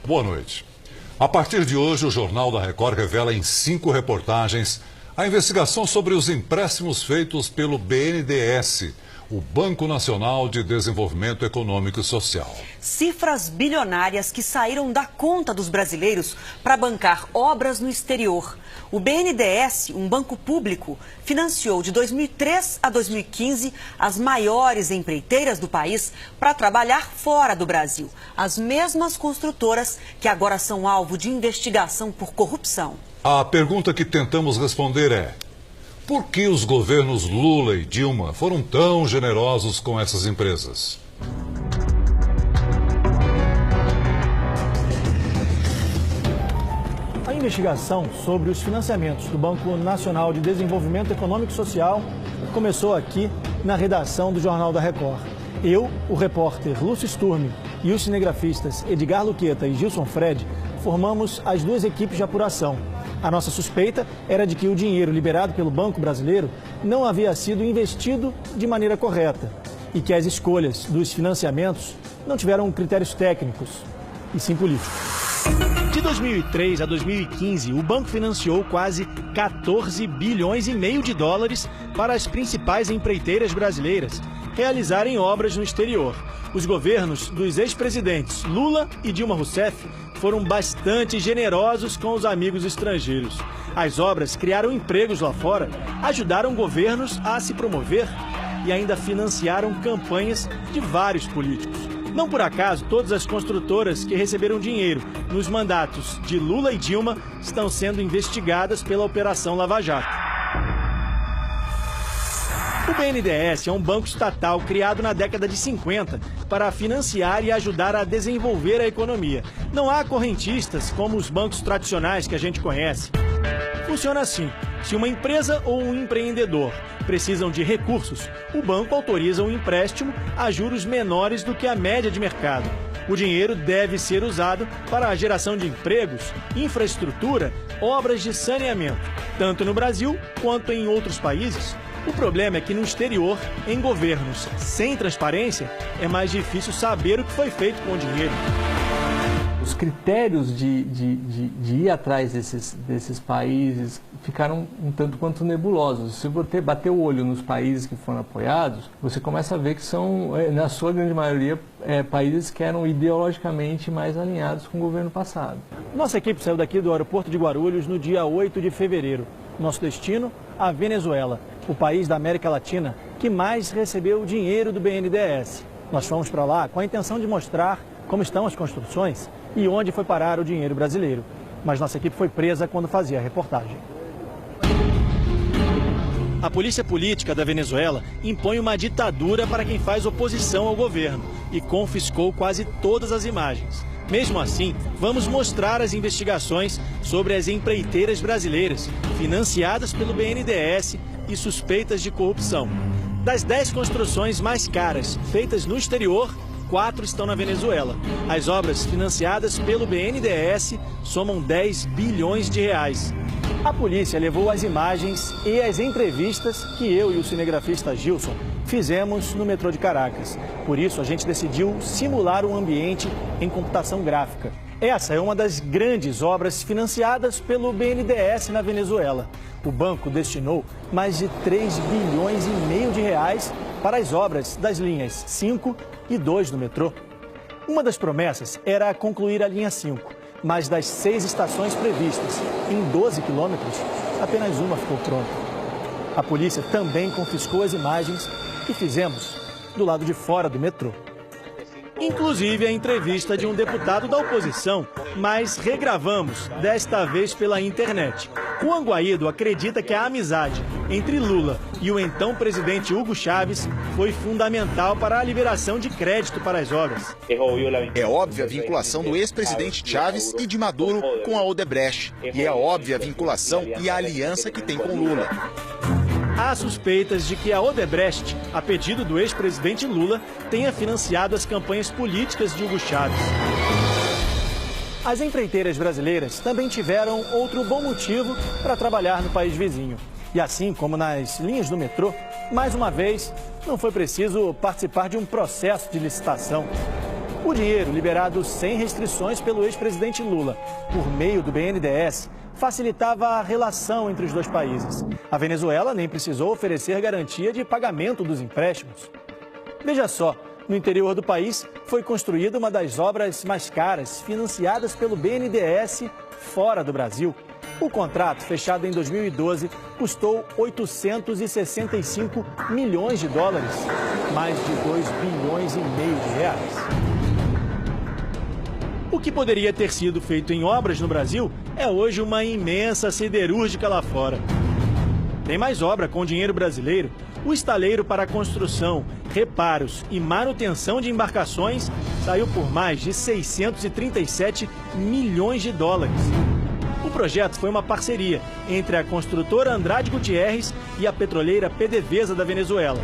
Boa noite. A partir de hoje, o Jornal da Record revela em 5 reportagens a investigação sobre os empréstimos feitos pelo BNDES, o Banco Nacional de Desenvolvimento Econômico e Social. Cifras bilionárias que saíram da conta dos brasileiros para bancar obras no exterior. O BNDES, um banco público, financiou de 2003 a 2015 as maiores empreiteiras do país para trabalhar fora do Brasil. As mesmas construtoras que agora são alvo de investigação por corrupção. A pergunta que tentamos responder é: por que os governos Lula e Dilma foram tão generosos com essas empresas? A investigação sobre os financiamentos do Banco Nacional de Desenvolvimento Econômico e Social começou aqui na redação do Jornal da Record. Eu, o repórter Lúcio Sturmi e os cinegrafistas Edgar Luqueta e Gilson Fred formamos as 2 equipes de apuração. A nossa suspeita era de que o dinheiro liberado pelo Banco Brasileiro não havia sido investido de maneira correta e que as escolhas dos financiamentos não tiveram critérios técnicos, e sim políticos. De 2003 a 2015, o banco financiou quase 14 bilhões e meio de dólares para as principais empreiteiras brasileiras realizarem obras no exterior. Os governos dos ex-presidentes Lula e Dilma Rousseff foram bastante generosos com os amigos estrangeiros. As obras criaram empregos lá fora, ajudaram governos a se promover e ainda financiaram campanhas de vários políticos. Não por acaso, todas as construtoras que receberam dinheiro nos mandatos de Lula e Dilma estão sendo investigadas pela Operação Lava Jato. O BNDES é um banco estatal criado na década de 50 para financiar e ajudar a desenvolver a economia. Não há correntistas como os bancos tradicionais que a gente conhece. Funciona assim: se uma empresa ou um empreendedor precisam de recursos, o banco autoriza um empréstimo a juros menores do que a média de mercado. O dinheiro deve ser usado para a geração de empregos, infraestrutura, obras de saneamento, tanto no Brasil quanto em outros países. O problema é que no exterior, em governos sem transparência, é mais difícil saber o que foi feito com o dinheiro. Os critérios de ir atrás desses países ficaram um tanto quanto nebulosos. Se você bater o olho nos países que foram apoiados, você começa a ver que são, na sua grande maioria, países que eram ideologicamente mais alinhados com o governo passado. Nossa equipe saiu daqui do aeroporto de Guarulhos no dia 8 de fevereiro. Nosso destino, a Venezuela, o país da América Latina que mais recebeu dinheiro do BNDES. Nós fomos para lá com a intenção de mostrar como estão as construções e onde foi parar o dinheiro brasileiro. Mas nossa equipe foi presa quando fazia a reportagem. A polícia política da Venezuela impõe uma ditadura para quem faz oposição ao governo e confiscou quase todas as imagens. Mesmo assim, vamos mostrar as investigações sobre as empreiteiras brasileiras financiadas pelo BNDES e suspeitas de corrupção. Das 10 construções mais caras feitas no exterior, 4 estão na Venezuela. As obras financiadas pelo BNDES somam 10 bilhões de reais. A polícia levou as imagens e as entrevistas que eu e o cinegrafista Gilson fizemos no metrô de Caracas. Por isso, a gente decidiu simular um ambiente em computação gráfica. Essa é uma das grandes obras financiadas pelo BNDES na Venezuela. O banco destinou mais de 3 bilhões e meio de reais para as obras das linhas 5 e 2 do metrô. Uma das promessas era concluir a linha 5, mas das 6 estações previstas em 12 quilômetros, apenas uma ficou pronta. A polícia também confiscou as imagens que fizemos do lado de fora do metrô. Inclusive a entrevista de um deputado da oposição, mas regravamos, desta vez pela internet. Juan Guaido acredita que a amizade entre Lula e o então presidente Hugo Chávez foi fundamental para a liberação de crédito para as obras. É óbvia a vinculação do ex-presidente Chávez e de Maduro com a Odebrecht. E é óbvia a vinculação e a aliança que tem com Lula. Há suspeitas de que a Odebrecht, a pedido do ex-presidente Lula, tenha financiado as campanhas políticas de Hugo Chávez. As empreiteiras brasileiras também tiveram outro bom motivo para trabalhar no país vizinho. E assim como nas linhas do metrô, mais uma vez, não foi preciso participar de um processo de licitação. O dinheiro, liberado sem restrições pelo ex-presidente Lula, por meio do BNDES, facilitava a relação entre os dois países. A Venezuela nem precisou oferecer garantia de pagamento dos empréstimos. Veja só, no interior do país foi construída uma das obras mais caras financiadas pelo BNDES fora do Brasil. O contrato, fechado em 2012, custou 865 milhões de dólares, mais de 2,5 bilhões de reais. O que poderia ter sido feito em obras no Brasil é hoje uma imensa siderúrgica lá fora. Tem mais obra com dinheiro brasileiro. O estaleiro para construção, reparos e manutenção de embarcações saiu por mais de 637 milhões de dólares. O projeto foi uma parceria entre a construtora Andrade Gutierrez e a petroleira PDVSA da Venezuela.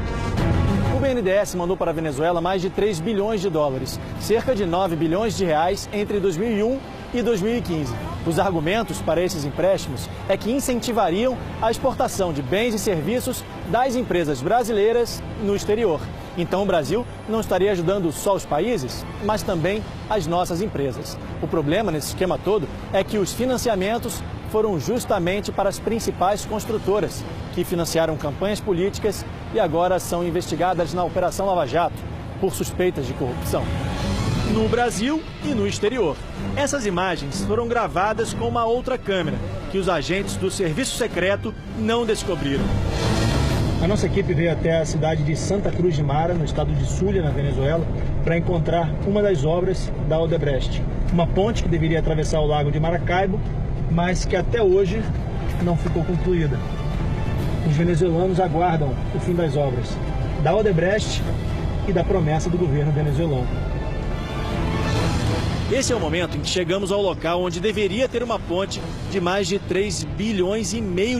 O BNDES mandou para a Venezuela mais de 3 bilhões de dólares, cerca de 9 bilhões de reais entre 2001 e 2015. Os argumentos para esses empréstimos é que incentivariam a exportação de bens e serviços das empresas brasileiras no exterior. Então o Brasil não estaria ajudando só os países, mas também as nossas empresas. O problema nesse esquema todo é que os financiamentos foram justamente para as principais construtoras, que financiaram campanhas políticas e agora são investigadas na Operação Lava Jato por suspeitas de corrupção. No Brasil e no exterior. Essas imagens foram gravadas com uma outra câmera, que os agentes do Serviço Secreto não descobriram. A nossa equipe veio até a cidade de Santa Cruz de Mara, no estado de Zulia, na Venezuela, para encontrar uma das obras da Odebrecht. Uma ponte que deveria atravessar o lago de Maracaibo, mas que até hoje não ficou concluída. Os venezuelanos aguardam o fim das obras da Odebrecht e da promessa do governo venezuelano. Esse é o momento em que chegamos ao local onde deveria ter uma ponte de mais de 3,5 bilhões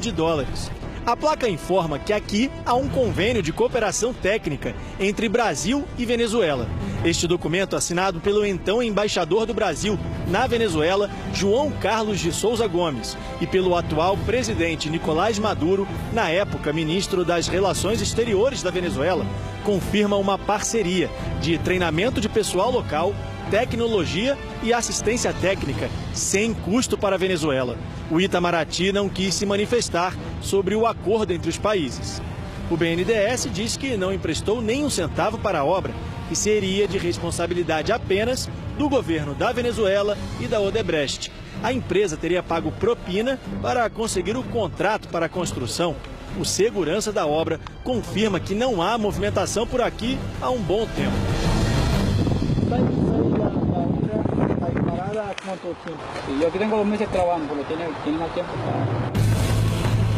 de dólares. A placa informa que aqui há um convênio de cooperação técnica entre Brasil e Venezuela. Este documento, assinado pelo então embaixador do Brasil na Venezuela, João Carlos de Souza Gomes, e pelo atual presidente Nicolás Maduro, na época ministro das Relações Exteriores da Venezuela, confirma uma parceria de treinamento de pessoal local, tecnologia e assistência técnica, sem custo para a Venezuela. O Itamaraty não quis se manifestar sobre o acordo entre os países. O BNDES diz que não emprestou nem um centavo para a obra, que seria de responsabilidade apenas do governo da Venezuela e da Odebrecht. A empresa teria pago propina para conseguir o contrato para a construção. O segurança da obra confirma que não há movimentação por aqui há um bom tempo.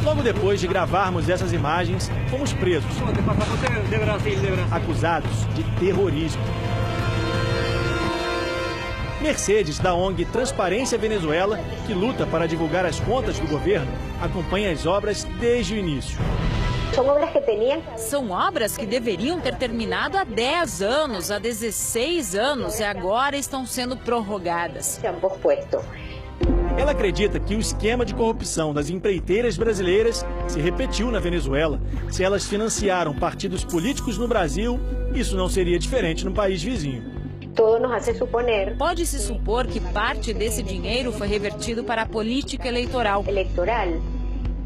Logo depois de gravarmos essas imagens, fomos presos, acusados de terrorismo. Mercedes, da ONG Transparência Venezuela, que luta para divulgar as contas do governo, acompanha as obras desde o início. São obras que deveriam ter terminado há 10 anos, há 16 anos e agora estão sendo prorrogadas. Ela acredita que o esquema de corrupção das empreiteiras brasileiras se repetiu na Venezuela. Se elas financiaram partidos políticos no Brasil, isso não seria diferente no país vizinho. Pode-se supor que parte desse dinheiro foi revertido para a política eleitoral.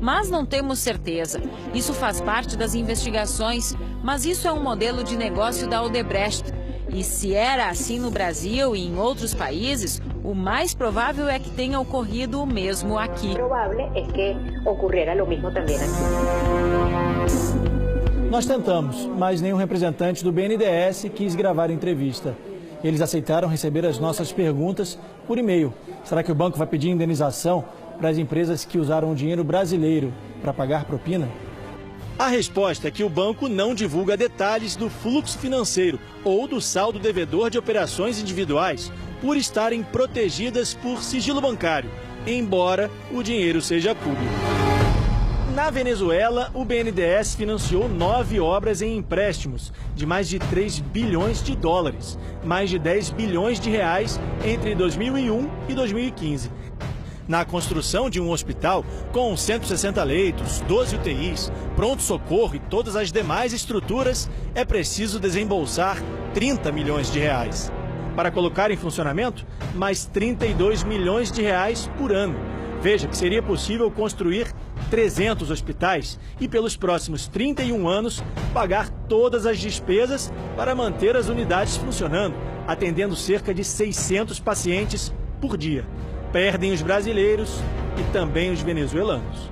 Mas não temos certeza. Isso faz parte das investigações, mas isso é um modelo de negócio da Odebrecht. E se era assim no Brasil e em outros países, o mais provável é que tenha ocorrido o mesmo aqui. Nós tentamos, mas nenhum representante do BNDES quis gravar a entrevista. Eles aceitaram receber as nossas perguntas por e-mail. Será que o banco vai pedir indenização para as empresas que usaram o dinheiro brasileiro para pagar propina? A resposta é que o banco não divulga detalhes do fluxo financeiro ou do saldo devedor de operações individuais, por estarem protegidas por sigilo bancário, embora o dinheiro seja público. Na Venezuela, o BNDES financiou 9 obras em empréstimos de mais de 3 bilhões de dólares, mais de 10 bilhões de reais entre 2001 e 2015. Na construção de um hospital com 160 leitos, 12 UTIs, pronto-socorro e todas as demais estruturas, é preciso desembolsar 30 milhões de reais. Para colocar em funcionamento, mais 32 milhões de reais por ano. Veja que seria possível construir 300 hospitais e, pelos próximos 31 anos, pagar todas as despesas para manter as unidades funcionando, atendendo cerca de 600 pacientes por dia. Perdem os brasileiros e também os venezuelanos.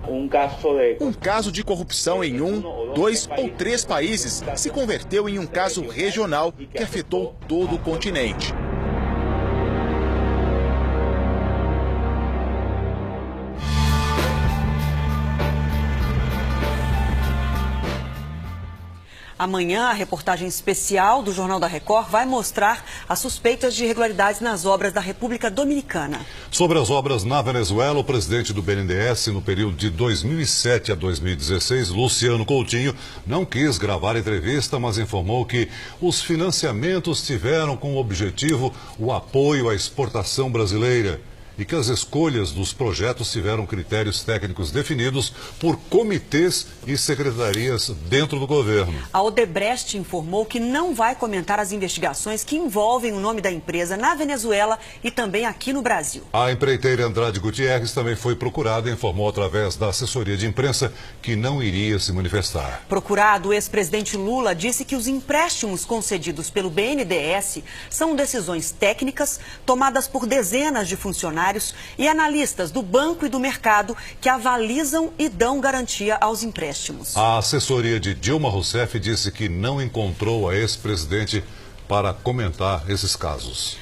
Um caso de corrupção em 1, 2 ou 3 países se converteu em um caso regional que afetou todo o continente. Amanhã, a reportagem especial do Jornal da Record vai mostrar as suspeitas de irregularidades nas obras da República Dominicana. Sobre as obras na Venezuela, o presidente do BNDES, no período de 2007 a 2016, Luciano Coutinho, não quis gravar a entrevista, mas informou que os financiamentos tiveram como objetivo o apoio à exportação brasileira e que as escolhas dos projetos tiveram critérios técnicos definidos por comitês e secretarias dentro do governo. A Odebrecht informou que não vai comentar as investigações que envolvem o nome da empresa na Venezuela e também aqui no Brasil. A empreiteira Andrade Gutierrez também foi procurada e informou através da assessoria de imprensa que não iria se manifestar. Procurado, o ex-presidente Lula disse que os empréstimos concedidos pelo BNDES são decisões técnicas tomadas por dezenas de funcionários e analistas do banco e do mercado que avalizam e dão garantia aos empréstimos. A assessoria de Dilma Rousseff disse que não encontrou a ex-presidente para comentar esses casos.